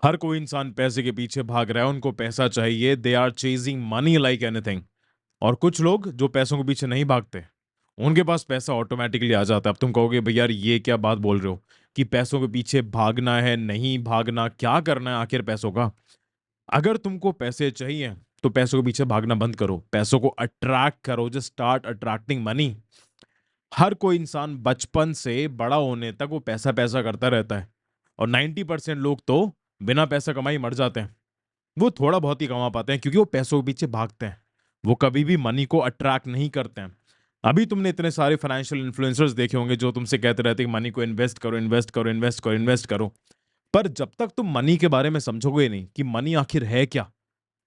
हर कोई इंसान पैसे के पीछे भाग रहा है, उनको पैसा चाहिए, they are chasing money like anything. और कुछ लोग जो पैसों के पीछे नहीं भागते, उनके पास पैसा ऑटोमेटिकली आ जाता है। अब तुम कहोगे भैया यार ये क्या बात बोल रहे हो कि पैसों के पीछे भागना है, नहीं भागना, क्या करना है आखिर पैसों का। अगर तुमको पैसे चाहिए तो पैसों के पीछे भागना बंद करो, पैसों को अट्रैक्ट करो, जस्ट स्टार्ट अट्रैक्टिंग मनी। हर कोई इंसान बचपन से बड़ा होने तक वो पैसा पैसा करता रहता है, और 90% लोग तो बिना पैसा कमाई मर जाते हैं। वो थोड़ा बहुत ही कमा पाते हैं क्योंकि वो पैसों के पीछे भागते हैं, वो कभी भी मनी को अट्रैक्ट नहीं करते हैं। अभी तुमने इतने सारे फाइनेंशियल इन्फ्लुएंसर्स देखे होंगे जो तुमसे कहते रहते हैं कि मनी को इन्वेस्ट करो, इन्वेस्ट करो, इन्वेस्ट करो, इन्वेस्ट करो। पर जब तक तुम मनी के बारे में समझोगे नहीं कि मनी आखिर है क्या,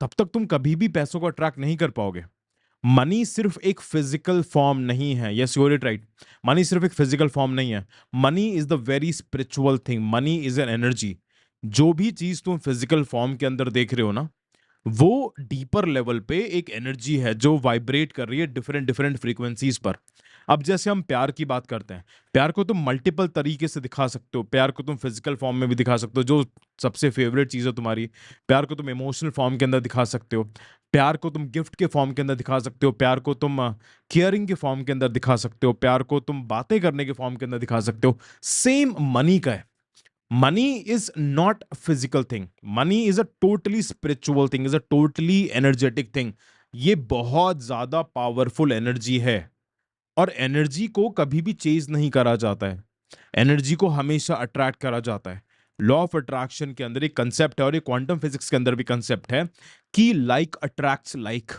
तब तक तुम कभी भी पैसों को अट्रैक्ट नहीं कर पाओगे। मनी सिर्फ एक फिजिकल फॉर्म नहीं है, yes you it right. Money सिर्फ एक फिजिकल फॉर्म नहीं है। Money is the very spiritual thing, money is an energy. जो भी चीज तुम फिजिकल फॉर्म के अंदर देख रहे हो ना, वो डीपर लेवल पे एक एनर्जी है जो वाइब्रेट कर रही है डिफरेंट डिफरेंट फ्रीक्वेंसीज पर। अब जैसे हम प्यार की बात करते हैं, प्यार को तुम मल्टीपल तरीके से दिखा सकते हो, प्यार को तुम फिजिकल फॉर्म में भी दिखा सकते हो, जो सबसे फेवरेट चीज़ है तुम्हारी। प्यार को तुम इमोशनल फॉर्म के अंदर दिखा सकते हो, प्यार को तुम गिफ्ट के फॉर्म के अंदर दिखा सकते हो, प्यार को तुम केयरिंग के फॉर्म के अंदर दिखा सकते हो, प्यार को तुम बातें करने के फॉर्म के अंदर दिखा सकते हो। सेम मनी का है। Money is not physical thing, money is a totally spiritual thing, is a totally energetic thing. ये बहुत ज्यादा पावरफुल एनर्जी है, और एनर्जी को कभी भी चेज नहीं करा जाता है, एनर्जी को हमेशा अट्रैक्ट करा जाता है। लॉ ऑफ अट्रैक्शन के अंदर एक कंसेप्ट है, और ये क्वांटम फिजिक्स के अंदर भी कंसेप्ट है कि लाइक अट्रैक्ट्स लाइक।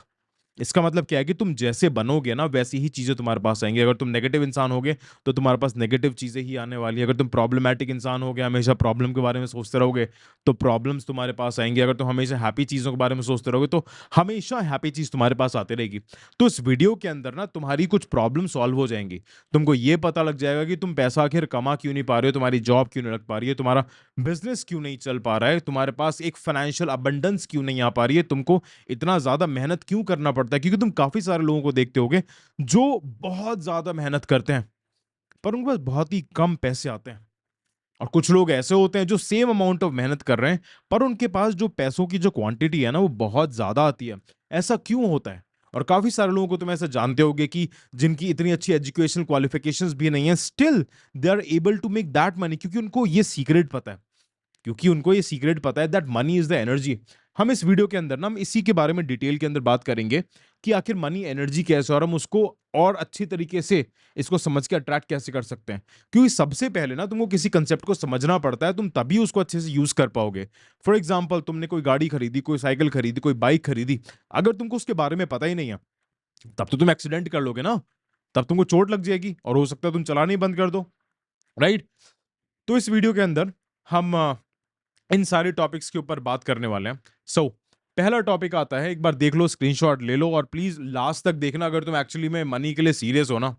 इसका मतलब क्या है कि तुम जैसे बनोगे ना वैसी ही चीजें तुम्हारे पास आएंगी। अगर तुम नेगेटिव इंसान होगे तो तुम्हारे पास नेगेटिव चीजें ही आने वाली है। अगर तुम प्रॉब्लमैटिक इंसान होगे, हमेशा प्रॉब्लम के बारे में सोचते रहोगे, तो प्रॉब्लम्स तुम्हारे पास आएंगी। अगर तुम हमेशा हैप्पी चीजों के बारे में सोचते रहोगे तो हमेशा हैप्पी चीज तुम्हारे पास आती रहेगी। तो इस वीडियो के अंदर ना तुम्हारी कुछ प्रॉब्लम सॉल्व हो जाएंगी। तुमको ये पता लग जाएगा कि तुम पैसा आखिर कमा क्यों नहीं पा रहे हो, तुम्हारी जॉब क्यों नहीं लग पा रही है, तुम्हारा बिजनेस क्यों नहीं चल पा रहा है, तुम्हारे पास एक फाइनेंशियल अबंडेंस क्यों नहीं आ पा रही है, तुमको इतना ज्यादा मेहनत क्यों करना पड़ता है। क्योंकि तुम काफी सारे लोगों को देखते होगे जो बहुत ज्यादा मेहनत करते हैं, पर उनके पास बहुत ही कम पैसे आते हैं। और कुछ लोग ऐसे होते हैं जो सेम अमाउंट ऑफ मेहनत कर रहे हैं, पर उनके पास जो पैसों की जो क्वांटिटी है ना वो बहुत ज्यादा आती है। ऐसा क्यों होता है? और काफी सारे लोगों को तुम ऐसा जानते होगे कि जिनकी इतनी अच्छी एजुकेशनल क्वालिफिकेशंस भी नहीं है, still they are able to make that money, क्योंकि उनको ये सीक्रेट पता है। क्योंकि उनको ये सीक्रेट पता है that money is the energy. हम इस वीडियो के अंदर ना हम इसी के बारे में डिटेल के अंदर बात करेंगे कि आखिर मनी एनर्जी कैसे है, और हम उसको और अच्छी तरीके से इसको समझ के अट्रैक्ट कैसे कर सकते हैं। क्योंकि सबसे पहले ना तुमको किसी कंसेप्ट को समझना पड़ता है, तुम तभी उसको अच्छे से यूज कर पाओगे। फॉर एग्जाम्पल, तुमने कोई गाड़ी खरीदी, कोई साइकिल खरीदी, कोई बाइक खरीदी, अगर तुमको उसके बारे में पता ही नहीं है, तब तो तुम एक्सीडेंट कर लोगे ना, तब तुमको चोट लग जाएगी और हो सकता है तुम चलाना ही बंद कर दो, राइट। तो इस वीडियो के अंदर हम इन सारे टॉपिक्स के ऊपर बात करने वाले हैं। सो पहला टॉपिक आता है, एक बार देख लो, स्क्रीनशॉट ले लो, और प्लीज लास्ट तक देखना। अगर तुम एक्चुअली में मनी के लिए सीरियस हो ना,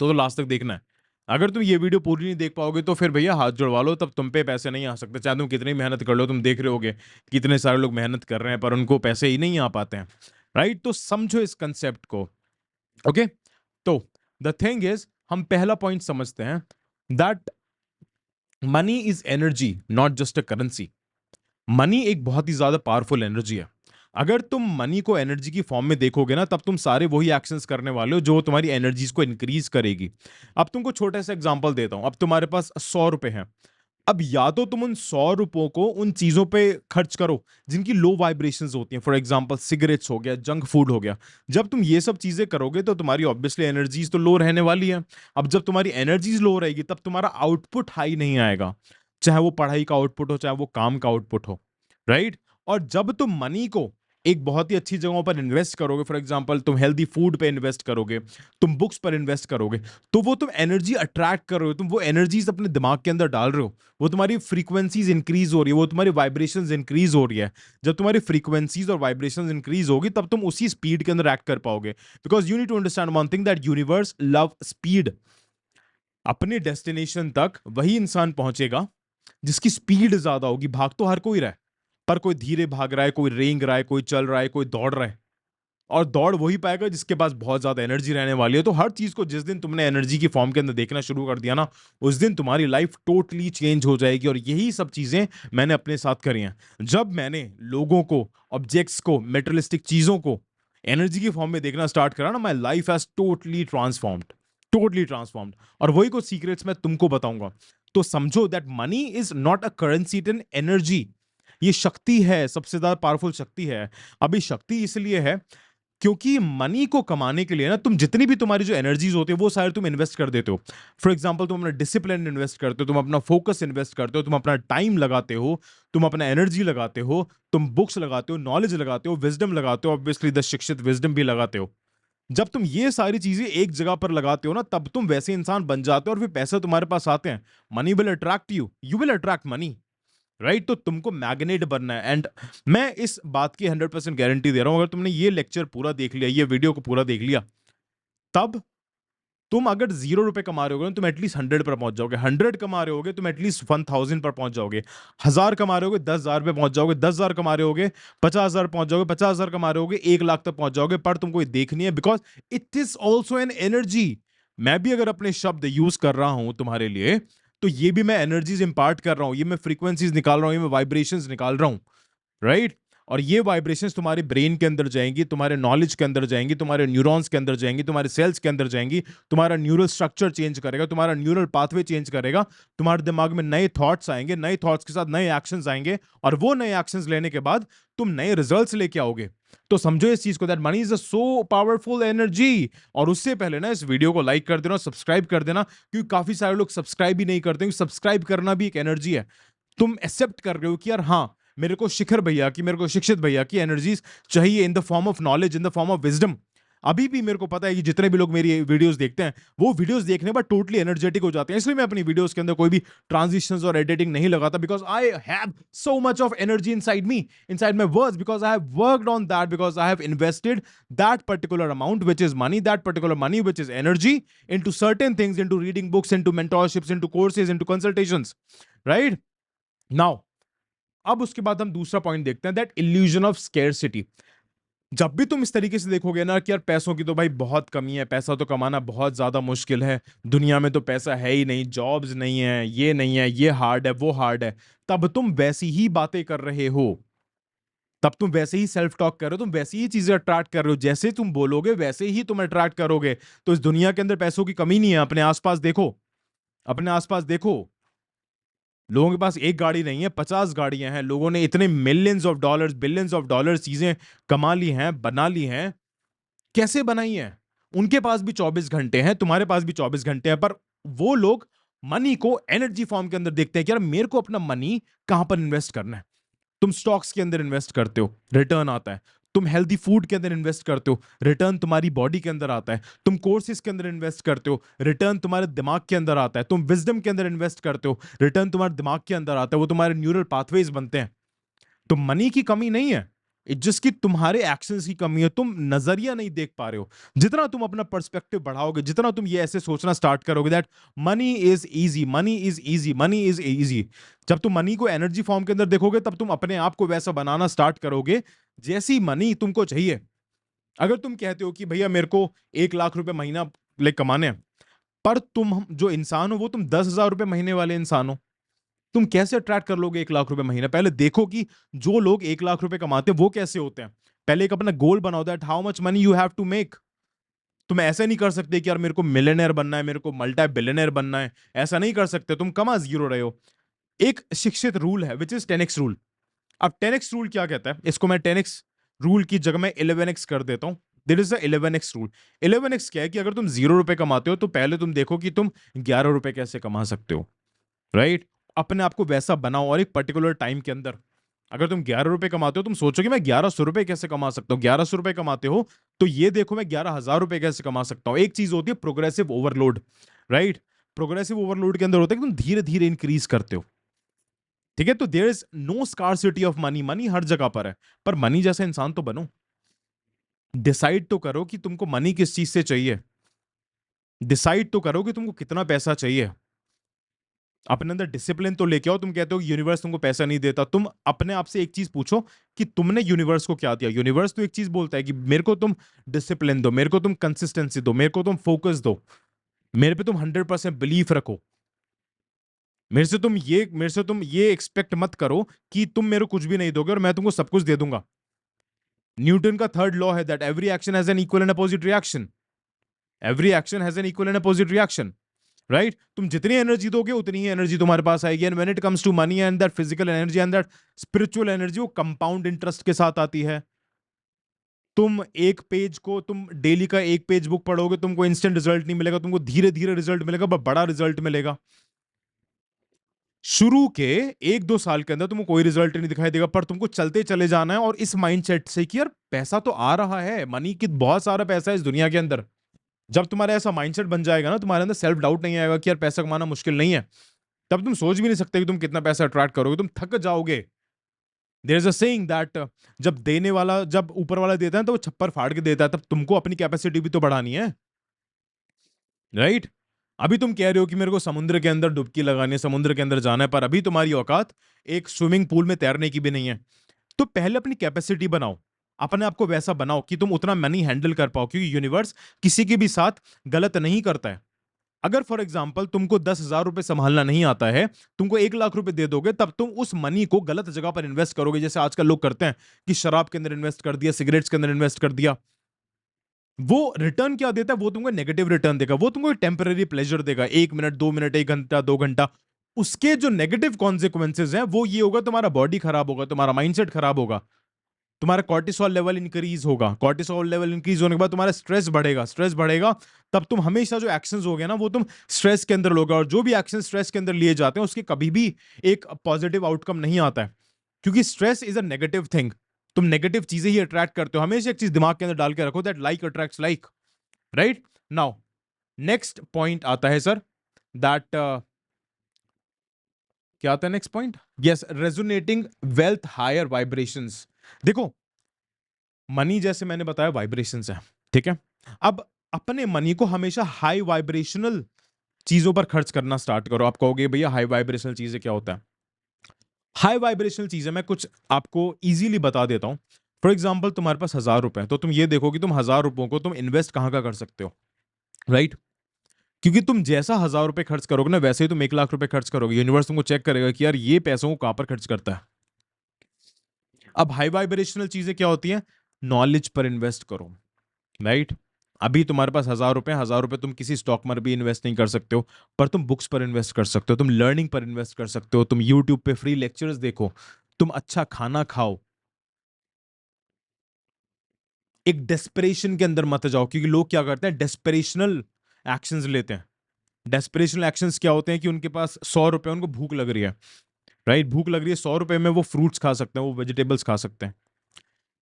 तो लास्ट तक देखना है। अगर तुम ये वीडियो पूरी नहीं देख पाओगे तो फिर भैया हाथ जुड़वा लो, तब तुम पे पैसे नहीं आ सकते। चाहे तुम कितनी मेहनत कर लो, तुम देख रहे होगे कितने सारे लोग मेहनत कर रहे हैं पर उनको पैसे ही नहीं आ पाते हैं, राइट। तो समझो इस कंसेप्ट को, ओके। तो द थिंग इज, हम पहला पॉइंट समझते हैं that money is energy, not just a currency. Money एक बहुत ही ज्यादा पावरफुल एनर्जी है। अगर तुम मनी को एनर्जी की फॉर्म में देखोगे ना, तब तुम सारे वही एक्शंस करने वाले हो जो तुम्हारी एनर्जीज को इंक्रीज करेगी। अब तुमको छोटा सा एग्जांपल देता हूं। अब तुम्हारे पास 100 रुपए हैं। अब या तो तुम उन 100 रुपयों को उन चीजों पे खर्च करो जिनकी लो वाइब्रेशंस होती हैं। फॉर एग्जांपल, सिगरेट्स हो गया, जंक फूड हो गया। जब तुम ये सब चीजें करोगे तो तुम्हारी ऑब्वियसली एनर्जीज तो लो रहने वाली है। अब जब तुम्हारी एनर्जीज लो रहेगी तब तुम्हारा आउटपुट हाई नहीं आएगा, चाहे वो पढ़ाई का आउटपुट हो, चाहे वो काम का आउटपुट हो, राइट। और जब तुम मनी को एक बहुत ही अच्छी जगहों पर इन्वेस्ट करोगे, फॉर एग्जांपल तुम हेल्दी फूड पे इन्वेस्ट करोगे, तुम बुक्स पर इन्वेस्ट करोगे, तो वो तुम एनर्जी अट्रैक्ट कर रहे हो, तुम वो एनर्जीज अपने दिमाग के अंदर डाल रहे हो, वो तुम्हारी फ्रीक्वेंसीज इंक्रीज हो रही है, वो तुम्हारी वाइब्रेशंस इंक्रीज हो रही है। जब तुम्हारी फ्रीक्वेंसीज और वाइब्रेशंस इंक्रीज होगी तब तुम उसी स्पीड के अंदर एक्ट कर पाओगे। Because you need to understand one thing, that universe love speed. अपने डेस्टिनेशन तक वही इंसान पहुंचेगा जिसकी स्पीड ज्यादा होगी। भाग तो हर कोई रहा है, पर कोई धीरे भाग रहा है, कोई रेंग रहा है, कोई चल रहा है, कोई दौड़ रहा है। और दौड़ वही पाएगा जिसके पास बहुत ज्यादा एनर्जी रहने वाली है। तो हर चीज को जिस दिन तुमने एनर्जी की फॉर्म के अंदर देखना शुरू कर दिया ना, उस दिन तुम्हारी लाइफ टोटली चेंज हो जाएगी। और यही सब चीजें मैंने अपने साथ करी हैं। जब मैंने लोगों को, ऑब्जेक्ट्स को, मेटेरियलिस्टिक चीजों को एनर्जी की फॉर्म में देखना स्टार्ट करा ना, my life has totally transformed, totally transformed. और वही कुछ सीक्रेट्स मैं तुमको बताऊंगा। तो समझो that money is not a currency, it an energy. ये शक्ति है, सबसे ज्यादा पावरफुल शक्ति है। अभी शक्ति इसलिए है क्योंकि मनी को कमाने के लिए ना, तुम जितनी भी तुम्हारी जो एनर्जीज होती है वो सारे तुम इन्वेस्ट कर देते हो। फॉर एग्जांपल, तुम अपना डिसिप्लिन इन्वेस्ट करते हो, तुम अपना फोकस इन्वेस्ट करते हो, तुम अपना टाइम लगाते हो, तुम अपना एनर्जी लगाते हो, तुम बुक्स लगाते हो, नॉलेज लगाते हो, विजडम लगाते हो, ऑब्वियसली द शिक्षित विजडम भी लगाते हो। जब तुम ये सारी चीजें एक जगह पर लगाते हो ना, तब तुम वैसे इंसान बन जाते हो और फिर पैसे तुम्हारे पास आते हैं। Money will attract you, you will attract money, right? तो तुमको मैग्नेट बनना है। एंड मैं इस बात की 100% गारंटी दे रहा हूं, अगर तुमने ये लेक्चर पूरा देख लिया, ये वीडियो को पूरा देख लिया, तब तुम अगर 0 रुपए कमा रहे होगे ना, तुम एटलीस्ट 100 पर पहुंच जाओगे। 100 कमा रहे होगे, तुम एटलीस्ट 1000 पर पहुंच जाओगे। 1000 कमा रहे होगे, 10,000 पे पहुंच जाओगे। 10,000 कमा रहे होगे, 50,000 पहुंच जाओगे। 50,000 कमा रहे होगे, 1 लाख तक पहुंच जाओगे। पर तुमको ये देखनी है, because it is also an energy. मैं भी अगर अपने शब्द यूज कर रहा हूं तुम्हारे लिए, तो ये भी मैं एनर्जीज इंपार्ट कर रहा हूं, ये मैं फ्रीक्वेंसीज निकाल रहा हूं, ये मैं वाइब्रेशंस निकाल रहा हूं, राइट? और ये वाइब्रेशंस तुम्हारे ब्रेन के अंदर जाएंगी, तुम्हारे नॉलेज के अंदर जाएंगी, तुम्हारे न्यूरॉन्स के अंदर जाएंगी, तुम्हारे सेल्स के अंदर जाएंगी। तुम्हारा न्यूरल स्ट्रक्चर चेंज करेगा, तुम्हारा न्यूरल पाथवे चेंज करेगा। तुम्हारे दिमाग में नए थॉट्स आएंगे, नए थॉट्स के साथ नए एक्शंस आएंगे, और वो नए एक्शंस लेने के बाद तुम नए रिजल्ट्स लेके आओगे। तो समझो इस चीज को, that money is a so powerful energy. और उससे पहले ना इस वीडियो को लाइक कर देना, सब्सक्राइब कर देना, क्योंकि काफी सारे लोग सब्सक्राइब भी नहीं करते। सब्सक्राइब करना भी एक एनर्जी है। तुम एक्सेप्ट कर रहे हो कि यार हाँ, मेरे को शिखर भैया की, मेरे को शिक्षित भैया की एनर्जीज चाहिए, in the form of knowledge, in the form of wisdom. अभी भी मेरे को पता है कि जितने भी लोग मेरी वीडियोस देखते हैं, वो वीडियोस देखने के बाद टोटली एनर्जेटिक हो जाते हैं। इसलिए मैं अपनी वीडियोस के अंदर कोई भी ट्रांजिशंस और एडिटिंग नहीं लगाता, because I have so much of energy inside me, inside my words, because I have worked on that, because I have invested that particular amount which is money, that particular money which is energy, into certain things, into reading books, into mentorships, into courses, into consultations, right? Now, अब उसके बाद हम दूसरा point देखते हैं, that illusion of scarcity. जब भी तुम इस तरीके से देखोगे ना कि यार पैसों की तो भाई बहुत कमी है, पैसा तो कमाना बहुत ज्यादा मुश्किल है, दुनिया में तो पैसा है ही नहीं, जॉब्स नहीं है, ये नहीं है, ये हार्ड है, वो हार्ड है, तब तुम वैसी ही बातें कर रहे हो, तब तुम वैसे ही सेल्फ टॉक कर रहे हो, तुम वैसी ही चीजें अट्रैक्ट कर रहे हो। जैसे तुम बोलोगे वैसे ही तुम अट्रैक्ट करोगे। तो इस दुनिया के अंदर पैसों की कमी नहीं है। अपने आसपास देखो, अपने आसपास देखो, लोगों के पास एक गाड़ी नहीं है, 50 गाड़ियां हैं। लोगों ने इतने millions of dollars, billions of dollars चीजें कमा ली हैं, बना ली हैं। कैसे बनाई हैं? उनके पास भी 24 घंटे हैं, तुम्हारे पास भी 24 घंटे हैं, पर वो लोग मनी को एनर्जी फॉर्म के अंदर देखते हैं कि यार मेरे को अपना मनी कहां पर इन्वेस्ट करना है। तुम स्टॉक्स के अंदर इन्वेस्ट करते हो, रिटर्न आता है। तुम हेल्दी फूड के अंदर इन्वेस्ट करते हो, रिटर्न तुम्हारी बॉडी के अंदर आता है। तुम कोर्सेज के अंदर इन्वेस्ट करते हो, रिटर्न तुम्हारे दिमाग के अंदर आता है। तुम विजडम के अंदर इन्वेस्ट करते हो, रिटर्न तुम्हारे दिमाग के अंदर आता है, वो तुम्हारे न्यूरल पाथवेज बनते हैं। तो मनी की कमी नहीं है, जिसकी तुम्हारे एक्शंस की कमी है। तुम नजरिया नहीं देख पा रहे हो। जितना तुम अपना पर्सपेक्टिव बढ़ाओगे, जितना तुम ये ऐसे सोचना स्टार्ट करोगे that money is easy, money is easy, money is easy, जब तुम मनी को एनर्जी फॉर्म के अंदर देखोगे, तब तुम अपने आप को वैसा बनाना स्टार्ट करोगे जैसी मनी तुमको चाहिए। अगर तुम कहते हो कि भैया मेरे को 1 लाख रुपए महीना कमाने हैं, पर तुम जो इंसान हो वो तुम 10,000 रुपए महीने वाले इंसान हो, तुम कैसे अट्रैक्ट कर लोगे 1 लाख रुपए महीना? पहले देखो कि जो लोग 1 लाख रुपए कमाते हैं वो कैसे होते हैं। पहले एक अपना गोल बनाओ, that how much money you have to make. तुम ऐसे नहीं कर सकते कि यार मेरे को मिलियनेयर बनना है, मेरे को मल्टी बिलियनेयर बनना है। ऐसा नहीं कर सकते, तुम कमा जीरो रहे हो। एक शिक्षित रूल है विच इज 10x रूल। अब 10x रूल क्या कहता है, इसको मैं 10x रूल की जगह में 11x कर देता हूं। This is the 11x rule. 11x क्या है कि अगर तुम 0 रुपए कमाते हो, तो पहले तुम देखो कि तुम 11 रुपए कैसे कमा सकते हो, राइट? अपने आप को वैसा बनाओ, और एक पर्टिकुलर टाइम के अंदर अगर तुम 11 रुपए कमाते हो, तुम सोचो कि मैं 1100 रुपए कैसे कमा सकता हूँ। 1100 रुपए कमाते हो, तो ये देखो मैं 11,000 रुपए कैसे कमा सकता हूँ। एक चीज होती है progressive overload, right? Progressive overload के अंदर होता है कि तुम धीरे धीरे इंक्रीज करते हो, ठीक है? तो there is no scarcity of money, money हर जगह पर है। पर मनी जैसा इंसान तो बनो, डिसाइड तो करो कि तुमको मनी किस चीज से चाहिए, डिसाइड तो करो कि तुमको कितना पैसा चाहिए। अपने अंदर डिसिप्लिन तो लेके आओ। तुम कहते हो यूनिवर्स तुमको पैसा नहीं देता, तुम अपने आप से एक चीज पूछो कि तुमने यूनिवर्स को क्या दिया। यूनिवर्स तो एक चीज बोलता है कि मेरे को तुम डिसिप्लिन दो, मेरे को तुम कंसिस्टेंसी दो, मेरे को तुम फोकस दो, मेरे पे तुम 100% बिलीफ रखो। मेरे से तुम ये एक्सपेक्ट मत करो कि तुम मेरे को कुछ भी नहीं दोगे और मैं तुमको सब कुछ दे दूंगा। न्यूटन का थर्ड लॉ है that every action has an equal and opposite reaction. Every action has an equal and opposite reaction, right? तुम जितनी एनर्जी दोगे उतनी ही एनर्जी तुम्हारे पास आएगी। And when it comes to money and that physical energy and that spiritual energy, वो compound interest के साथ आती है। तुम डेली का एक पेज बुक पढ़ोगे, तुमको इंस्टेंट रिजल्ट नहीं मिलेगा, तुमको धीरे धीरे रिजल्ट मिलेगा, बड़ा रिजल्ट मिलेगा। शुरू के 1-2 साल के अंदर तुमको कोई रिजल्ट नहीं दिखाई देगा, पर तुमको चलते चले जाना है और इस माइंडसेट से कि यार पैसा तो आ रहा है, मनी की बहुत सारा पैसा है इस दुनिया के अंदर। जब तुम्हारा ऐसा माइंडसेट बन जाएगा ना, तुम्हारे अंदर सेल्फ डाउट नहीं आएगा कि यार पैसा कमाना मुश्किल नहीं है, तब तुम सोच भी नहीं सकते कि तुम कितना पैसा अट्रैक्ट करोगे, तुम थक जाओगे। There is a saying that जब ऊपर वाला देता है तो वो छप्पर फाड़ के देता है, तब तुमको अपनी कैपेसिटी भी तो बढ़ानी है, राइट? अभी तुम कह रहे हो कि मेरे को समुद्र के अंदर डुबकी लगानी है, समुद्र के अंदर जाना है, पर अभी तुम्हारी औकात एक स्विमिंग पूल में तैरने की भी नहीं है। तो पहले अपनी कैपेसिटी बनाओ, अपने आप को वैसा बनाओ कि तुम उतना मनी हैंडल कर पाओ, क्योंकि यूनिवर्स किसी के भी साथ गलत नहीं करता है। अगर फॉर एग्जाम्पल तुमको 10,000 रुपए संभालना नहीं आता है, तुमको 1 लाख रुपए दे दोगे, तब तुम उस मनी को गलत जगह पर इन्वेस्ट करोगे, जैसे आजकल लोग करते हैं कि शराब के अंदर इन्वेस्ट कर दिया, सिगरेट्स के अंदर इन्वेस्ट कर दिया। वो रिटर्न क्या देता है? वो तुमको नेगेटिव रिटर्न देगा, वो तुमको टेम्पररी प्लेजर देगा, 1 मिनट, 2 मिनट, 1 घंटा, 2 घंटा। उसके जो नेगेटिव कॉन्सिक्वेंसेज हैं वो ये होगा, तुम्हारा बॉडी खराब होगा, तुम्हारा माइंडसेट खराब होगा, तुम्हारा कॉर्टिसोल लेवल इंक्रीज होगा। कॉर्टिसोल लेवल इंक्रीज होने के बाद तुम्हारा स्ट्रेस बढ़ेगा, स्ट्रेस बढ़ेगा, तब तुम हमेशा जो एक्शंस हो गए ना, वो तुम स्ट्रेस के अंदर लोगे, और जो भी एक्शन स्ट्रेस के अंदर लिए जाते हैं उसके कभी भी एक पॉजिटिव आउटकम नहीं आता है, क्योंकि stress is a negative thing. तुम नेगेटिव चीजें ही अट्रैक्ट करते हो। हमेशा एक चीज दिमाग के अंदर डाल के रखो that like attracts like, right? Now next point आता है सर, दैट क्या आता है next point? Yes, resonating wealth higher vibrations. देखो, मनी जैसे मैंने बताया वाइब्रेशंस है, ठीक है? अब अपने मनी को हमेशा हाई वाइब्रेशनल चीजों पर खर्च करना स्टार्ट करो। आप कहोगे भैया हाई वाइब्रेशनल चीजें क्या होता है? हाई वाइब्रेशनल चीजें मैं कुछ आपको इजीली बता देता हूं। फॉर एग्जाम्पल, तुम्हारे पास 1,000 रुपए हैं, तो तुम ये देखो कि तुम 1,000 रुपयों को तुम इन्वेस्ट कहां का कर सकते हो, राइट? क्योंकि तुम जैसा 1,000 रुपए खर्च करोगे ना, वैसे ही तुम 1 लाख रुपए खर्च करोगे। यूनिवर्स तुमको चेक करेगा कि यार ये पैसों को कहां पर खर्च करता है। अब हाई वाइब्रेशनल चीजें क्या होती हैं? नॉलेज पर इन्वेस्ट करो, राइट? अभी तुम्हारे पास 1,000 रुपए, 1,000 रुपए तुम किसी स्टॉक में भी इन्वेस्ट नहीं कर सकते हो, पर तुम बुक्स पर इन्वेस्ट कर सकते हो, तुम लर्निंग पर इन्वेस्ट कर सकते हो, तुम यूट्यूब पे फ्री लेक्चर्स देखो, तुम अच्छा खाना खाओ। एक डेस्परेशन के अंदर मत जाओ, क्योंकि लोग क्या करते हैं, डेस्परेशनल एक्शंस लेते हैं। डेस्परेशनल एक्शंस क्या होते हैं कि उनके पास 100 रुपए, उनको भूख लग रही है, राइट? भूख लग रही है, 100 रुपए में वो फ्रूट्स खा सकते हैं, वो वेजिटेबल्स खा सकते हैं,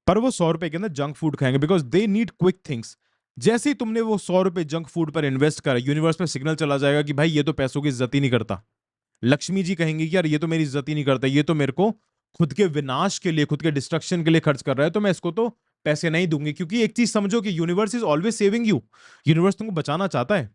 पर वो 100 रुपए के अंदर जंक फूड खाएंगे, because they need quick things. जैसे ही तुमने वो 100 रुपए जंक फूड पर इन्वेस्ट करा, यूनिवर्स में सिग्नल चला जाएगा कि भाई ये तो पैसों की इज्जत ही नहीं करता। लक्ष्मी जी कहेंगी कि यार ये तो मेरी इज्जत ही नहीं करता, ये तो मेरे को खुद के विनाश के लिए, खुद के डिस्ट्रक्शन के लिए खर्च कर रहा है, तो मैं इसको तो पैसे नहीं दूंगी। क्योंकि एक चीज समझो कि universe is always saving you. Universe तुमको बचाना चाहता है।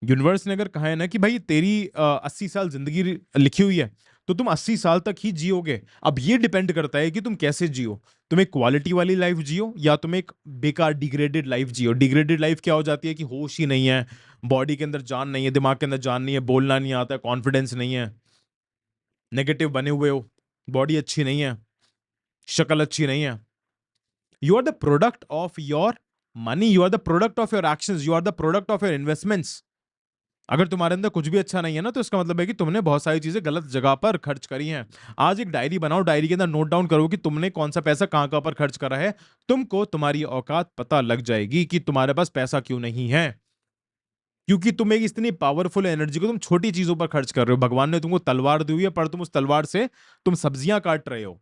यूनिवर्स ने अगर कहा है ना कि भाई तेरी 80 साल जिंदगी लिखी हुई है, तो तुम 80 साल तक ही जियोगे। अब ये डिपेंड करता है कि तुम कैसे जियो। तुम एक क्वालिटी वाली लाइफ जियो, या तुम एक बेकार डिग्रेडेड लाइफ जियो। डिग्रेडेड लाइफ क्या हो जाती है कि होश ही नहीं है, बॉडी के अंदर जान नहीं है, दिमाग के अंदर जान नहीं है, बोलना नहीं आता, कॉन्फिडेंस नहीं है, नेगेटिव बने हुए हो, बॉडी अच्छी नहीं है, शक्ल अच्छी नहीं है। You are the product of your money, you are the product of your actions, you are the product of your investments. अगर तुम्हारे अंदर कुछ भी अच्छा नहीं है ना, तो इसका मतलब है कि तुमने बहुत सारी चीजें गलत जगह पर खर्च करी हैं। आज एक डायरी बनाओ, डायरी के अंदर नोट डाउन करो कि तुमने कौन सा पैसा कहां कहां पर खर्च करा है। तुमको तुम्हारी औकात पता लग जाएगी कि तुम्हारे पास पैसा क्यों नहीं है, क्योंकि तुम एक इतनी पावरफुल एनर्जी को तुम छोटी चीजों पर खर्च कर रहे हो। भगवान ने तुमको तलवार दी हुई है, पर तुम उस तलवार से तुम सब्जियां काट रहे हो,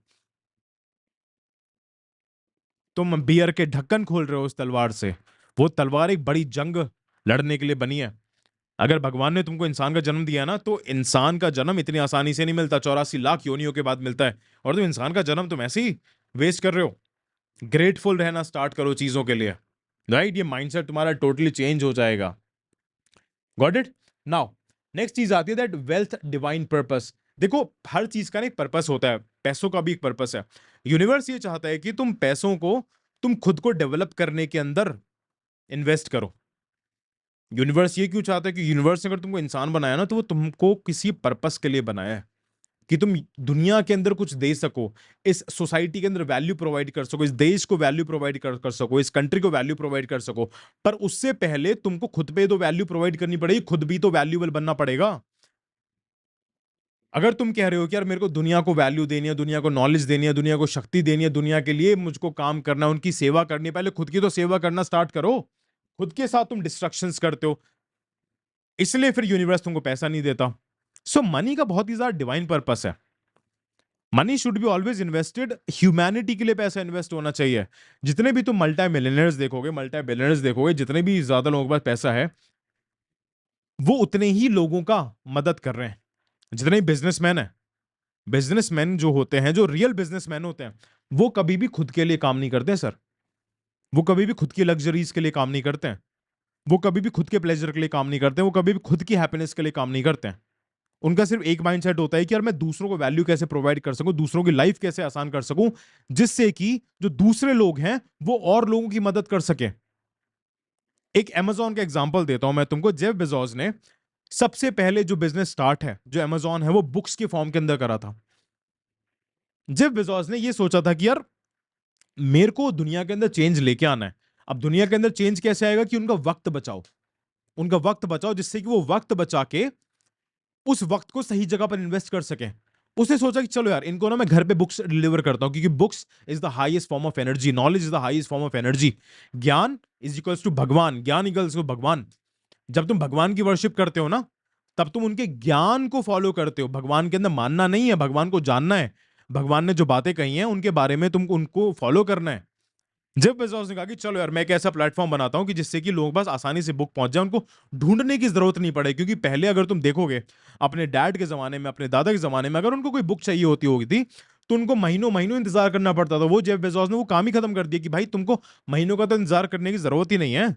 तुम बियर के ढक्कन खोल रहे हो उस तलवार से। वो तलवार एक बड़ी जंग लड़ने के लिए बनी है। अगर भगवान ने तुमको इंसान का जन्म दिया ना, तो इंसान का जन्म इतनी आसानी से नहीं मिलता, 84 लाख योनियों के बाद मिलता है, और तुम इंसान का जन्म तुम ऐसे ही वेस्ट कर रहे हो। ग्रेटफुल रहना स्टार्ट करो चीजों के लिए, राइट? ये माइंडसेट तुम्हारा टोटली चेंज हो जाएगा। Got it? नाउ नेक्स्ट चीज आती है दैट वेल्थ डिवाइन पर्पस। देखो हर चीज का ना एक पर्पस होता है, पैसों का भी एक पर्पस है। यूनिवर्स ये चाहता है कि तुम पैसों को, तुम खुद को डेवलप करने के अंदर इन्वेस्ट करो। यूनिवर्स ये क्यों चाहता है कि यूनिवर्स ने अगर तुमको इंसान बनाया ना, तो वो तुमको किसी पर्पस के लिए बनाया है कि तुम दुनिया के अंदर कुछ दे सको, इस सोसाइटी के अंदर वैल्यू प्रोवाइड कर सको, इस देश को वैल्यू प्रोवाइड कर सको, इस कंट्री को वैल्यू प्रोवाइड कर सको। पर उससे पहले तुमको खुद पे तो वैल्यू प्रोवाइड करनी पड़ेगी, खुद भी तो वैल्यूबल बनना पड़ेगा। अगर तुम कह रहे हो कि यार मेरे को दुनिया को वैल्यू देनी है, दुनिया को नॉलेज देनी है, दुनिया को शक्ति देनी है, दुनिया के लिए मुझको काम करना है, उनकी सेवा करनी है, पहले खुद की तो सेवा करना स्टार्ट करो। खुद के साथ तुम डिस्ट्रक्शंस करते हो, इसलिए फिर यूनिवर्स तुमको पैसा नहीं देता। सो मनी का बहुत ही ज्यादा डिवाइन पर्पस है। Money should be always invested, humanity के लिए पैसा इन्वेस्ट होना चाहिए। जितने भी तुम मल्टी मिलियनर्स देखोगे, मल्टी बिलियनर्स देखोगे, जितने भी ज्यादा लोगों के पास पैसा है, वो उतने ही लोगों का मदद कर रहे हैं। जितने बिजनेसमैन है, बिजनेसमैन जो होते हैं, जो रियल बिजनेसमैन होते हैं, वो कभी भी खुद के लिए काम नहीं करते हैं सर। वो कभी भी खुद की लग्जरीज के लिए काम नहीं करते हैं। वो कभी भी खुद के प्लेजर के लिए काम नहीं करते हैं। वो कभी भी खुद की हैप्पीनेस के लिए काम नहीं करते हैं। उनका सिर्फ एक माइंडसेट होता है कि यार मैं दूसरों को वैल्यू कैसे प्रोवाइड कर सकूं, दूसरों की लाइफ कैसे आसान कर सकूं, जिससे कि जो दूसरे लोग हैं वो और लोगों की मदद कर सके। एक अमेजोन का एग्जांपल देता हूं मैं तुमको। जेफ बेजोस ने सबसे पहले जो बिजनेस स्टार्ट है, जो अमेजोन है, वो बुक्स के फॉर्म के अंदर करा था। जेफ बेजोस ने ये सोचा था कि यार मेरे को दुनिया के अंदर चेंज लेके आना है। अब दुनिया के अंदर चेंज कैसे आएगा कि उनका वक्त बचाओ, उनका वक्त बचाओ, जिससे कि वो वक्त बचा के उस वक्त को सही जगह पर इन्वेस्ट कर सके। उसने सोचा कि चलो यार इनको ना मैं घर पे बुक्स डिलीवर करता हूं, क्योंकि books is the highest form of energy, knowledge is the highest form of energy. ज्ञान इज इक्वल्स टू भगवान, ज्ञान इक्वल्स टू भगवान। जब तुम भगवान की वर्शिप करते हो ना, तब तुम उनके ज्ञान को फॉलो करते हो। भगवान के अंदर मानना नहीं है, भगवान को जानना है। भगवान ने जो बातें कही हैं उनके बारे में तुमको उनको फॉलो करना है। जेफ बेजोस ने कहा कि चलो यार मैं एक ऐसा प्लेटफॉर्म बनाता हूं कि जिससे कि लोगों के पास आसानी से बुक पहुंच जाए, उनको ढूंढने की जरूरत नहीं पड़े। क्योंकि पहले अगर तुम देखोगे अपने डैड के जमाने में, अपने दादा के जमाने में, अगर उनको कोई बुक चाहिए होती होगी थी, तो उनको महीनों महीनों इंतजार करना पड़ता था। वो जेफ बेजोस ने वो काम ही खत्म कर दिया कि भाई तुमको महीनों का तो इंतजार करने की जरूरत ही नहीं है।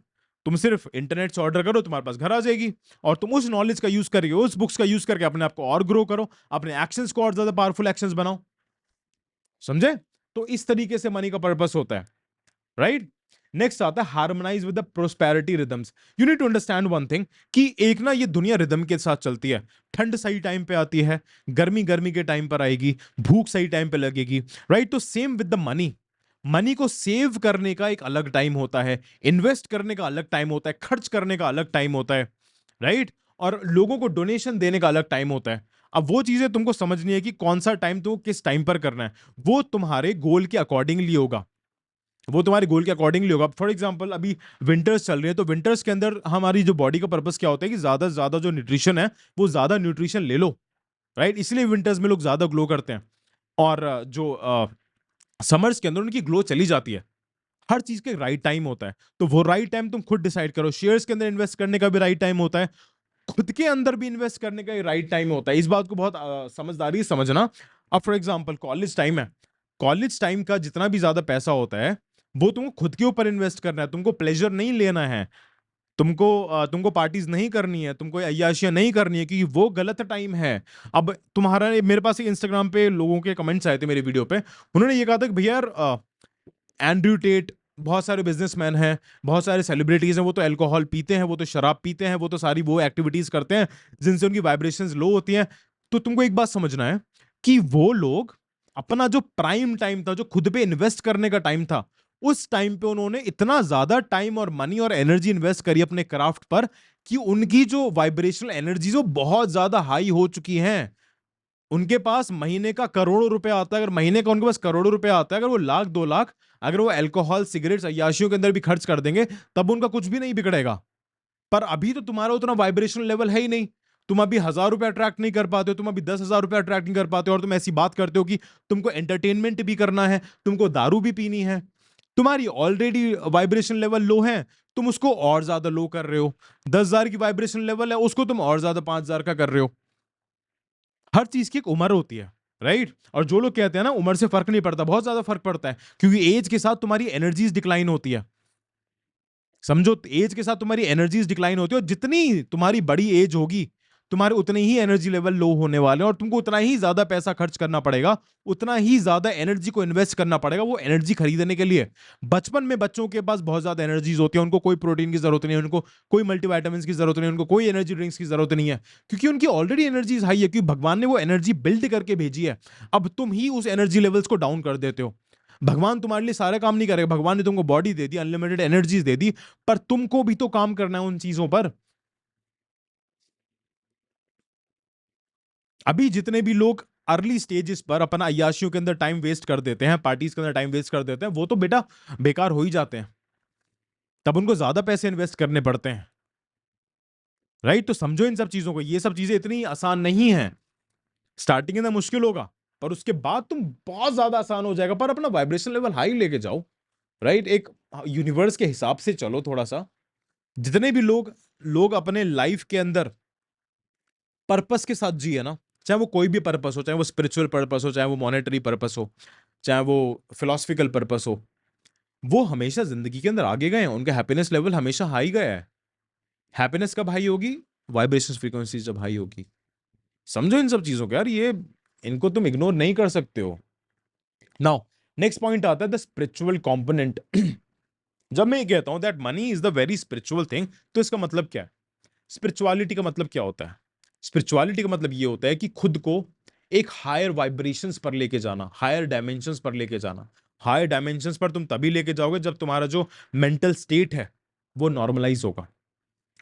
तुम सिर्फ इंटरनेट से ऑर्डर करो, तुम्हारे पास घर आ जाएगी, और तुम उस नॉलेज का यूज करके, उस बुक्स का यूज करके अपने आप को और ग्रो करो, अपने एक्शंस को और ज्यादा पावरफुल एक्शंस बनाओ। समझे? तो इस तरीके से मनी का पर्पस होता है, राइट? नेक्स्ट आता है harmonize with the prosperity rhythms. You need to understand one thing कि एक ना ये दुनिया रिदम के साथ चलती है। ठंड सही टाइम पे आती है, गर्मी गर्मी के टाइम पर आएगी, भूख सही टाइम पे लगेगी, राइट? तो same with the money. Money को सेव करने का एक अलग टाइम होता है, इन्वेस्ट करने का अलग टाइम होता है, खर्च करने का अलग टाइम होता है, राइट? और लोगों को डोनेशन देने का अलग टाइम होता है। अब वो चीजें तुमको समझनी है कि कौन सा टाइम तुमको किस टाइम पर करना है। वो तुम्हारे गोल के अकॉर्डिंगली होगा, वो तुम्हारे गोल के अकॉर्डिंगली होगा। फॉर एग्जांपल अभी विंटर्स चल रही है, तो विंटर्स के अंदर हमारी जो बॉडी का पर्पस क्या होता है कि ज्यादा से ज्यादा जो न्यूट्रिशन है, वो ज्यादा न्यूट्रिशन ले लो, राइट? इसलिए विंटर्स में लोग ज्यादा ग्लो करते हैं। और जो समर्स के अंदर उनकी ग्लो चली जाती है। हर चीज का राइट टाइम होता है, तो वो राइट टाइम तुम खुद डिसाइड करो। शेयर्स के अंदर इन्वेस्ट करने का भी राइट टाइम होता है, खुद के अंदर भी इन्वेस्ट करने का राइट टाइम होता है। इस बात को बहुत समझदारी से समझना। अब फॉर एग्जांपल कॉलेज टाइम है, कॉलेज टाइम का जितना भी ज्यादा पैसा होता है, वो तुमको खुद के ऊपर इन्वेस्ट करना है। तुमको प्लेजर नहीं लेना है, तुमको पार्टीज नहीं करनी है, तुमको अय्याशियां नहीं करनी है, क्योंकि वो गलत टाइम है। अब तुम्हारा, मेरे पास एक इंस्टाग्राम पे लोगों के कमेंट्स आए थे मेरे वीडियो पे। उन्होंने ये कहा था कि भैया यार एंड्रयू टेट, बहुत सारे बिजनेसमैन हैं, बहुत सारे सेलिब्रिटीज हैं, वो तो अल्कोहल पीते हैं, वो तो शराब पीते हैं, वो तो सारी वो एक्टिविटीज करते हैं जिनसे उनकी वाइब्रेशंस लो होती हैं। तो तुमको एक बात समझना है कि वो लोग अपना जो प्राइम टाइम था, जो खुद पे इन्वेस्ट करने का टाइम था, उस टाइम पे उन्होंने इतना ज्यादा टाइम और मनी और एनर्जी इन्वेस्ट करी अपने क्राफ्ट पर कि उनकी जो वाइब्रेशनल एनर्जी जो बहुत ज्यादा हाई हो चुकी हैं। उनके पास महीने का करोड़ों रुपए आता है। अगर महीने का उनके पास करोड़ों रुपए आता है, अगर वो लाख 2 लाख अगर वो अल्कोहल सिगरेट्स अय्याशियों के अंदर भी खर्च कर देंगे, तब उनका कुछ भी नहीं बिगड़ेगा। पर अभी तो तुम्हारा उतना वाइब्रेशनल लेवल है ही नहीं। तुम अभी 1,000 रुपए अट्रैक्ट नहीं कर पाते हो, तुम अभी 10,000 रुपए अट्रैक्ट नहीं कर पाते हो, और तुम ऐसी बात करते हो कि तुमको एंटरटेनमेंट भी करना है, तुमको दारू भी पीनी है। तुम्हारी ऑलरेडी वाइब्रेशन लेवल लो है, तुम उसको और ज्यादा लो कर रहे हो। 10,000 की वाइब्रेशन लेवल है, उसको तुम और ज्यादा 5,000 का कर रहे हो। हर चीज की एक उम्र होती है, राइट? और जो लोग कहते हैं ना उम्र से फर्क नहीं पड़ता, बहुत ज्यादा फर्क पड़ता है, क्योंकि एज के साथ तुम्हारी एनर्जीज डिक्लाइन होती है। समझो, एज के साथ तुम्हारी एनर्जीज डिक्लाइन होती है, और जितनी तुम्हारी बड़ी एज होगी, तुम्हारे उतने ही एनर्जी लेवल लो होने वाले हैं और तुमको उतना ही ज्यादा पैसा खर्च करना पड़ेगा, उतना ही ज्यादा एनर्जी को इन्वेस्ट करना पड़ेगा वो एनर्जी खरीदने के लिए। बचपन में बच्चों के पास बहुत ज्यादा एनर्जीज होती है, उनको कोई प्रोटीन की जरूरत नहीं है, उनको कोई मल्टीविटामिन की जरूरत नहीं है, उनको कोई एनर्जी ड्रिंक्स की जरूरत नहीं है, क्योंकि उनकी ऑलरेडी एनर्जीज हाई है, क्योंकि भगवान ने वो एनर्जी बिल्ड करके भेजी है। अब तुम ही उस एनर्जी लेवल्स को डाउन कर देते हो। भगवान तुम्हारे लिए सारे काम नहीं करेगा, भगवान ने तुमको बॉडी दे दी, अनलिमिटेड एनर्जीज दे दी, पर तुमको भी तो काम करना है उन चीजों पर। अभी जितने भी लोग अर्ली स्टेजेस पर अपना अय्याशियों के अंदर टाइम वेस्ट कर देते हैं, पार्टीज के अंदर टाइम वेस्ट कर देते हैं, वो तो बेटा बेकार हो ही जाते हैं, तब उनको ज्यादा पैसे इन्वेस्ट करने पड़ते हैं। राइट? तो समझो इन सब चीजों को, ये सब चीजें इतनी आसान नहीं है। स्टार्टिंग के अंदर मुश्किल होगा, पर उसके बाद तुम बहुत ज्यादा आसान हो जाएगा, पर अपना वाइब्रेशन लेवल हाई लेके जाओ। राइट? एक यूनिवर्स के हिसाब से चलो थोड़ा सा। जितने भी लोग लोग अपने लाइफ के अंदर पर्पस के साथ जिए ना, चाहे वो कोई भी पर्पस हो, चाहे वो स्पिरिचुअल पर्पस हो, चाहे वो मॉनेटरी पर्पस हो, चाहे वो फिलोसफिकल पर्पस हो, वो हमेशा जिंदगी के अंदर आगे गए हैं, उनका हैप्पीनेस लेवल हमेशा हाई गया है। हैप्पीनेस कब हाई होगी? वाइब्रेशन फ्रीक्वेंसी जब हाई होगी। समझो इन सब चीजों को यार, ये इनको तुम इग्नोर नहीं कर सकते हो। नाउ नेक्स्ट पॉइंट आता है द स्पिरिचुअल कंपोनेंट। जब मैं ये कहता हूं that money is the very spiritual thing, तो इसका मतलब क्या है? स्पिरिचुअलिटी का मतलब क्या होता है? स्पिरिचुअलिटी का मतलब ये होता है कि खुद को एक हायर वाइब्रेशंस पर लेके जाना, हायर डायमेंशंस पर लेके जाना। हायर डायमेंशंस पर तुम तभी लेके जाओगे जब तुम्हारा जो मेंटल स्टेट है वो नॉर्मलाइज होगा,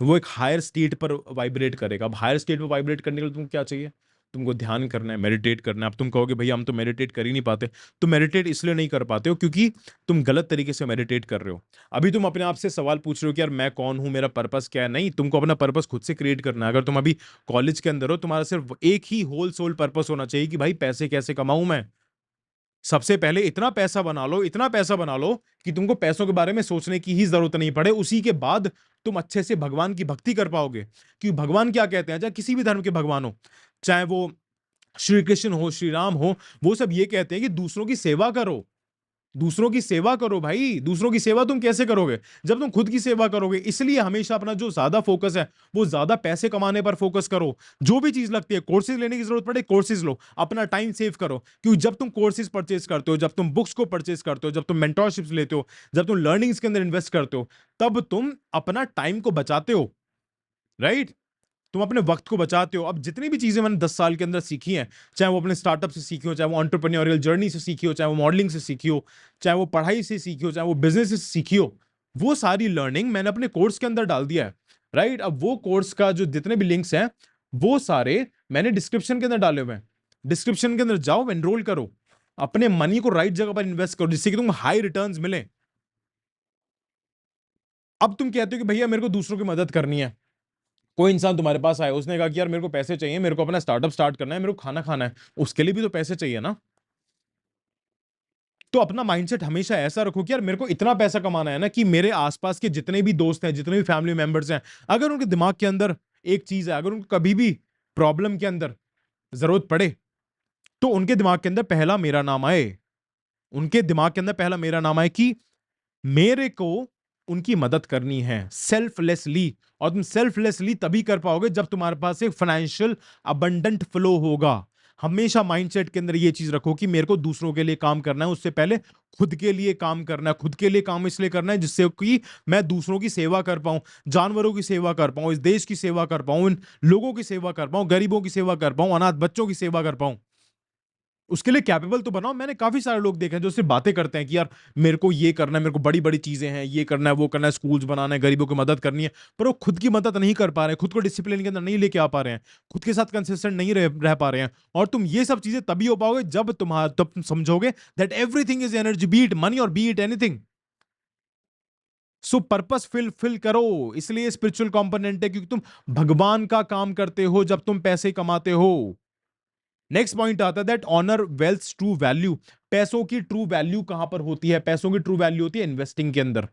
वो एक हायर स्टेट पर वाइब्रेट करेगा। अब हायर स्टेट पर वाइब्रेट करने के लिए तुमको क्या चाहिए? तुमको ध्यान करना है, मेडिटेट करना है। अब तुम कहोगे भैया हम तो मेडिटेट कर ही नहीं पाते, तो मेडिटेट इसलिए नहीं कर पाते हो क्योंकि तुम गलत तरीके से मेडिटेट कर रहे हो। अभी तुम अपने आप से सवाल पूछ रहे हो कि यार मैं कौन हूं, मेरा पर्पस क्या है। नहीं, तुमको अपना पर्पस खुद से क्रिएट करना है। अगर तुम अभी कॉलेज के अंदर हो, तुम्हारा सिर्फ एक ही होल सोल पर्पस होना चाहिए कि भाई पैसे कैसे कमाऊं मैं। सबसे पहले इतना पैसा बना लो, इतना पैसा बना लो कि तुमको पैसों के बारे में सोचने की ही जरूरत नहीं पड़े। उसी के बाद तुम अच्छे से भगवान की भक्ति कर पाओगे। क्योंकि भगवान क्या कहते हैं, चाहे किसी भी धर्म के भगवान हो, चाहे वो श्री कृष्ण हो, श्री राम हो, वो सब ये कहते हैं कि दूसरों की सेवा करो। दूसरों की सेवा करो भाई। दूसरों की सेवा तुम कैसे करोगे? जब तुम खुद की सेवा करोगे। इसलिए हमेशा अपना जो ज्यादा फोकस है वो ज्यादा पैसे कमाने पर फोकस करो। जो भी चीज लगती है, कोर्सेज लेने की जरूरत पड़े कोर्सेज लो, अपना टाइम सेव करो। क्योंकि जब तुम कोर्सेज परचेज करते हो, जब तुम बुक्स को परचेज करते हो, जब तुम मेंटोरशिप्स लेते हो, जब तुम लर्निंग्स के अंदर इन्वेस्ट करते हो, तब तुम अपना टाइम को बचाते हो। राइट? तुम अपने वक्त को बचाते हो। अब जितनी भी चीजें मैंने 10 साल के अंदर सीखी हैं, चाहे वो अपने स्टार्टअप से सीखी हो, चाहे वो एंटरप्रेन्योरियल जर्नी से सीखी हो, चाहे वो मॉडलिंग से सीखी हो, चाहे वो पढ़ाई से सीखी हो, चाहे वो बिजनेस से सीखी हो, वो सारी लर्निंग मैंने अपने कोर्स के अंदर डाल दिया है। राइट? अब वो कोर्स का जो जितने भी लिंक्स हैं वो सारे मैंने डिस्क्रिप्शन के अंदर डाले हुए हैं। डिस्क्रिप्शन के अंदर जाओ, एनरोल करो, अपने मनी को राइट जगह पर इन्वेस्ट करो, जिससे कि तुम हाई रिटर्न्स मिले। अब तुम कहते हो कि भैया मेरे को दूसरों की मदद करनी है। कोई इंसान तुम्हारे पास आया, उसने कहा कि यार मेरे को पैसे चाहिए, मेरे को अपना स्टार्टअप स्टार्ट करना है, मेरे को खाना खाना है, उसके लिए भी तो पैसे चाहिए ना। तो अपना माइंडसेट हमेशा ऐसा रखो कि यार मेरे को इतना पैसा कमाना है ना कि मेरे आसपास के जितने भी दोस्त हैं, जितने भी फैमिली मेंबर्स हैं, अगर उनके दिमाग के अंदर एक चीज है, अगर उनको कभी भी प्रॉब्लम के अंदर जरूरत पड़े, तो उनके दिमाग के अंदर पहला मेरा नाम आए। उनके दिमाग के अंदर पहला मेरा नाम आए कि मेरे को उनकी मदद करनी है सेल्फलेसली। और तुम सेल्फलेसली तभी कर पाओगे जब तुम्हारे पास एक फाइनेंशियल अबंडेंट फ्लो होगा। हमेशा माइंडसेट के अंदर ये चीज रखो कि मेरे को दूसरों के लिए काम करना है, उससे पहले खुद के लिए काम करना है। खुद के लिए काम इसलिए करना है जिससे कि मैं दूसरों की सेवा कर पाऊं, जानवरों की सेवा कर पाऊं, इस देश की सेवा कर पाऊं, इन लोगों की सेवा कर पाऊं, गरीबों की सेवा कर पाऊं, अनाथ बच्चों की सेवा कर पाऊं। उसके लिए कैपेबल तो बनाओ। मैंने काफी सारे लोग देखे हैं जो सिर्फ बातें करते हैं कि यार मेरे को ये करना है, मेरे को बड़ी बड़ी चीजें हैं, ये करना है, वो करना है, स्कूल्स बनाना है, गरीबों की मदद करनी है, पर वो खुद की मदद नहीं कर पा रहे हैं, खुद को डिसिप्लिन के अंदर नहीं लेके आ पा रहे हैं, खुद के साथ कंसिस्टेंट नहीं रह पा रहे हैं। और तुम ये सब चीजें तभी हो पाओगे जब तुम समझोगे that everything is energy, be it money और be it anything. So purpose fill करो। इसलिए स्पिरिचुअल कंपोनेंट है, क्योंकि तुम भगवान का काम करते हो जब तुम पैसे कमाते हो। नेक्स्ट पॉइंट आता है that honour wealth true value. पैसों की ट्रू वैल्यू कहां पर होती है? पैसों की ट्रू वैल्यू होती है इन्वेस्टिंग के अंदर।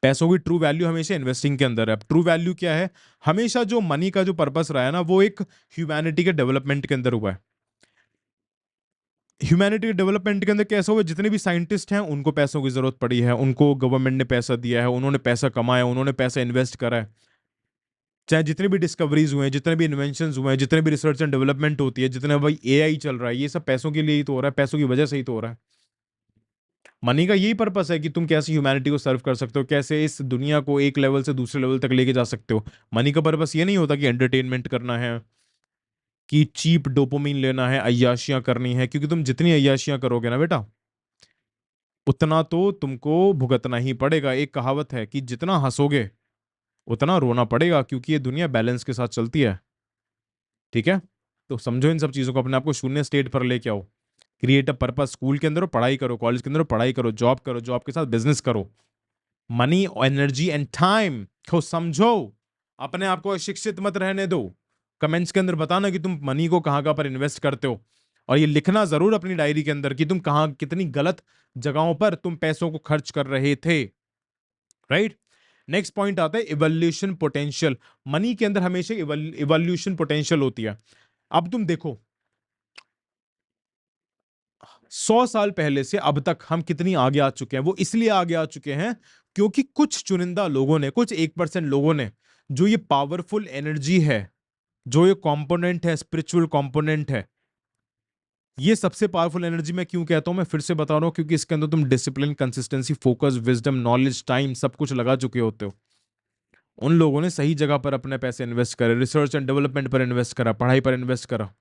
पैसों की ट्रू वैल्यू हमेशा इन्वेस्टिंग के अंदर है। ट्रू वैल्यू क्या है? हमेशा जो मनी का जो पर्पस रहा है ना, वो एक ह्यूमैनिटी के डेवलपमेंट के अंदर हुआ है। ह्यूमैनिटी के डेवलपमेंट के अंदर कैसा हुआ? जितने भी साइंटिस्ट हैं उनको पैसों की जरूरत पड़ी है, उनको गवर्नमेंट ने पैसा दिया है, उन्होंने पैसा कमाया, उन्होंने पैसा इन्वेस्ट करा है। चाहे जितने भी डिस्कवरीज हुए हैं, जितने भी इन्वेंशंस हुए हैं, जितने भी रिसर्च एंड डेवलपमेंट होती है, जितने भाई एआई चल रहा है, ये सब पैसों के लिए ही तो हो रहा है, पैसों की वजह से ही तो हो रहा है। मनी का यही पर्पस है कि तुम कैसे ह्यूमैनिटी को सर्व कर सकते हो, कैसे इस दुनिया को एक लेवल से दूसरे लेवल तक लेके जा सकते हो। मनी का पर्पस ये नहीं होता कि एंटरटेनमेंट करना है, कि चीप डोपामिन लेना है, अय्याशियां करनी है, क्योंकि तुम जितनी अय्याशियां करोगे ना बेटा, उतना तो तुमको भुगतना ही पड़ेगा। एक कहावत है कि जितना हंसोगे उतना रोना पड़ेगा, क्योंकि ये दुनिया बैलेंस के साथ चलती है। ठीक है, तो समझो इन सब चीजों को, अपने आप को शून्य स्टेट पर लेके आओ। Create a purpose. स्कूल के अंदर हो, पढ़ाई करो, कॉलेज के अंदर हो, पढ़ाई करो, जॉब के साथ बिजनेस करो। मनी, एनर्जी एंड टाइम को समझो। अपने आप को अशिक्षित मत रहने दो। कमेंट्स के अंदर बताना कि तुम मनी को कहाँ कहाँ पर इन्वेस्ट करते हो, और ये लिखना जरूर अपनी डायरी के अंदर कि तुम कहाँ कितनी गलत जगहों पर तुम पैसों को खर्च कर रहे थे। राइट। नेक्स्ट पॉइंट आता है इवोल्यूशन पोटेंशियल। मनी के अंदर हमेशा इवोल्यूशन पोटेंशियल होती है। अब तुम देखो, 100 साल पहले से अब तक हम कितनी आगे आ चुके हैं। वो इसलिए आगे आ चुके हैं क्योंकि कुछ चुनिंदा लोगों ने, कुछ 1% लोगों ने, जो ये पावरफुल एनर्जी है, जो ये कंपोनेंट है, स्पिरिचुअल कंपोनेंट है, ये सबसे पावरफुल एनर्जी। मैं क्यों कहता हूं, मैं फिर से बता रहा हूं, क्योंकि इसके अंदर तुम discipline, consistency, focus, wisdom, knowledge, time सब कुछ लगा चुके होते हो। उन लोगों ने सही जगह पर अपने पैसे इन्वेस्ट करे, रिसर्च एंड डेवलपमेंट पर इन्वेस्ट करा, पढ़ाई पर इन्वेस्ट करा,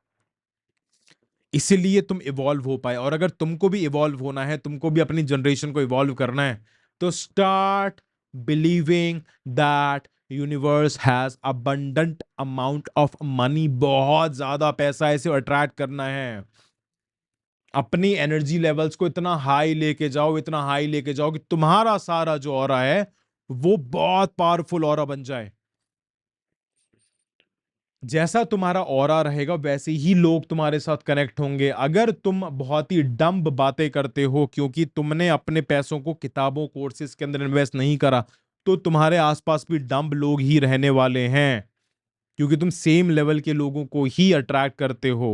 इसीलिए तुम इवॉल्व हो पाए। और अगर तुमको भी इवॉल्व होना है, तुमको भी अपनी जनरेशन को इवॉल्व करना है, तो start believing that universe has abundant amount of money. बहुत ज्यादा पैसा ऐसे अट्रैक्ट करना है। अपनी एनर्जी लेवल्स को इतना हाई लेके जाओ, इतना हाई लेके जाओ कि तुम्हारा सारा जो ऑरा है वो बहुत पावरफुल ऑरा बन जाए। जैसा तुम्हारा ऑरा रहेगा वैसे ही लोग तुम्हारे साथ कनेक्ट होंगे। अगर तुम बहुत ही डम्ब बातें करते हो क्योंकि तुमने अपने पैसों को किताबों, कोर्सेज के अंदर इन्वेस्ट नहीं करा, तो तुम्हारे आसपास भी डम्ब लोग ही रहने वाले हैं, क्योंकि तुम सेम लेवल के लोगों को ही अट्रैक्ट करते हो।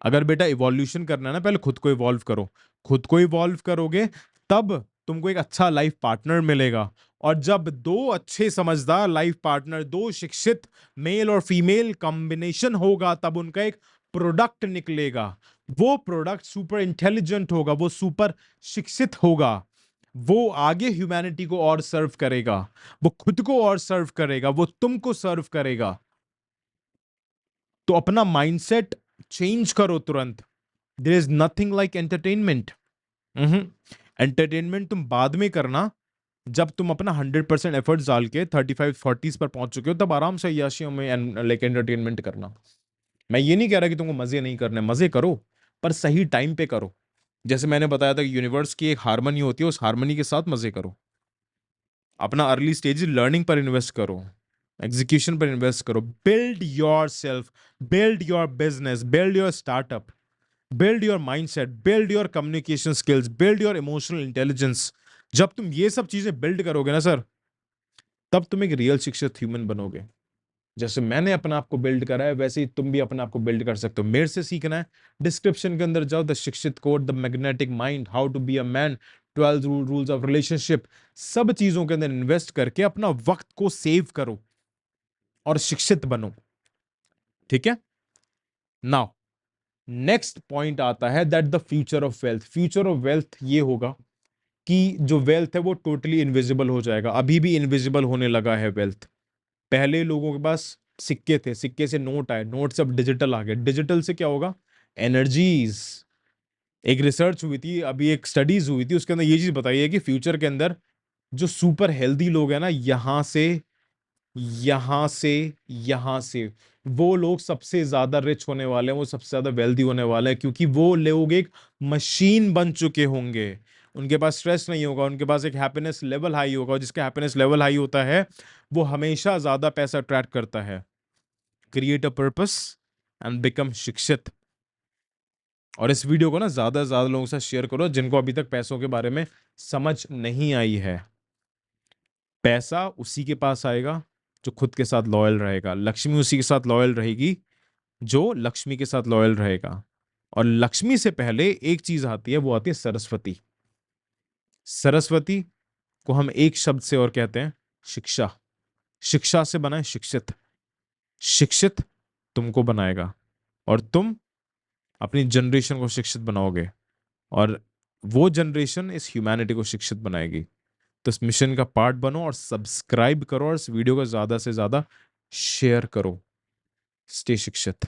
अगर बेटा इवोल्यूशन करना है ना, पहले खुद को इवॉल्व करो। खुद को इवॉल्व करोगे तब तुमको एक अच्छा लाइफ पार्टनर मिलेगा। और जब दो अच्छे समझदार लाइफ पार्टनर, दो शिक्षित मेल और फीमेल कॉम्बिनेशन होगा, तब उनका एक प्रोडक्ट निकलेगा। वो प्रोडक्ट सुपर इंटेलिजेंट होगा, वो सुपर शिक्षित होगा, वो आगे ह्यूमैनिटी को और सर्व करेगा, वो खुद को और सर्व करेगा, वो तुमको सर्व करेगा। तो अपना माइंडसेट चेंज करो तुरंत। There is nothing like entertainment. Entertainment तुम बाद में करना, जब तुम अपना 100% एफर्ट्स डाल के 35-40s पर पहुंच चुके हो, तब आराम से याशियों में लाइक एंटरटेनमेंट करना। मैं ये नहीं कह रहा कि तुमको मजे नहीं करने, मजे करो, पर सही टाइम पे करो। जैसे मैंने बताया था कि यूनिवर्स की एक हारमोनी होती है, उस हारमोनी के साथ मजे करो। अपना अर्ली स्टेज लर्निंग पर इन्वेस्ट करो, एग्जीक्यूशन पर इन्वेस्ट करो, build your self, build your business, build your startup, build your mindset, build your communication skills, build your emotional intelligence. जब तुम ये सब चीजें बिल्ड करोगे ना सर, तब तुम एक रियल शिक्षित ह्यूमन बनोगे। जैसे मैंने अपने आप को बिल्ड करा है, वैसे ही तुम भी अपने आप को बिल्ड कर सकते हो। मेरे से सीखना है, डिस्क्रिप्शन के अंदर जाओ, the Shikshit code, the magnetic mind, how to be a man, 12 rules of relationship, सब चीजों के अंदर इन्वेस्ट करके अपना वक्त को सेव करो और शिक्षित बनो। ठीक है। नाउ नेक्स्ट पॉइंट आता है that the future of wealth. Future of wealth ये होगा कि जो वेल्थ है वो टोटली इनविजिबल हो जाएगा। अभी भी इनविजिबल होने लगा है वेल्थ। पहले लोगों के पास सिक्के थे, सिक्के से नोट आए, नोट से अब डिजिटल आ गए, डिजिटल से क्या होगा, एनर्जीज। एक रिसर्च हुई थी अभी, एक स्टडीज हुई थी, उसके अंदर ये चीज बताई है कि फ्यूचर के अंदर जो सुपर हेल्दी लोग हैं ना, यहां से यहां से वो लोग सबसे ज्यादा रिच होने वाले हैं, वो सबसे ज्यादा वेल्दी होने वाले हैं, क्योंकि वो लोग एक मशीन बन चुके होंगे। उनके पास स्ट्रेस नहीं होगा, उनके पास एक हैप्पीनेस लेवल हाई होगा, और जिसका हैप्पीनेस लेवल हाई होता है वो हमेशा ज्यादा पैसा अट्रैक्ट करता है। Create a purpose and become शिक्षित। और इस वीडियो को ना ज्यादा से ज्यादा लोगों के साथ शेयर करो जिनको अभी तक पैसों के बारे में समझ नहीं आई है। पैसा उसी के पास आएगा जो खुद के साथ लॉयल रहेगा, लक्ष्मी उसी के साथ लॉयल रहेगी जो लक्ष्मी के साथ लॉयल रहेगा। और लक्ष्मी से पहले एक चीज आती है, वो आती है सरस्वती। सरस्वती को हम एक शब्द से और कहते हैं शिक्षा। शिक्षा से बना है शिक्षित। शिक्षित तुमको बनाएगा और तुम अपनी जनरेशन को शिक्षित बनाओगे, और वो जनरेशन इस ह्यूमैनिटी को शिक्षित बनाएगी। तो इस मिशन का पार्ट बनो और सब्सक्राइब करो और इस वीडियो को ज्यादा से ज्यादा शेयर करो। स्टे शिक्षित।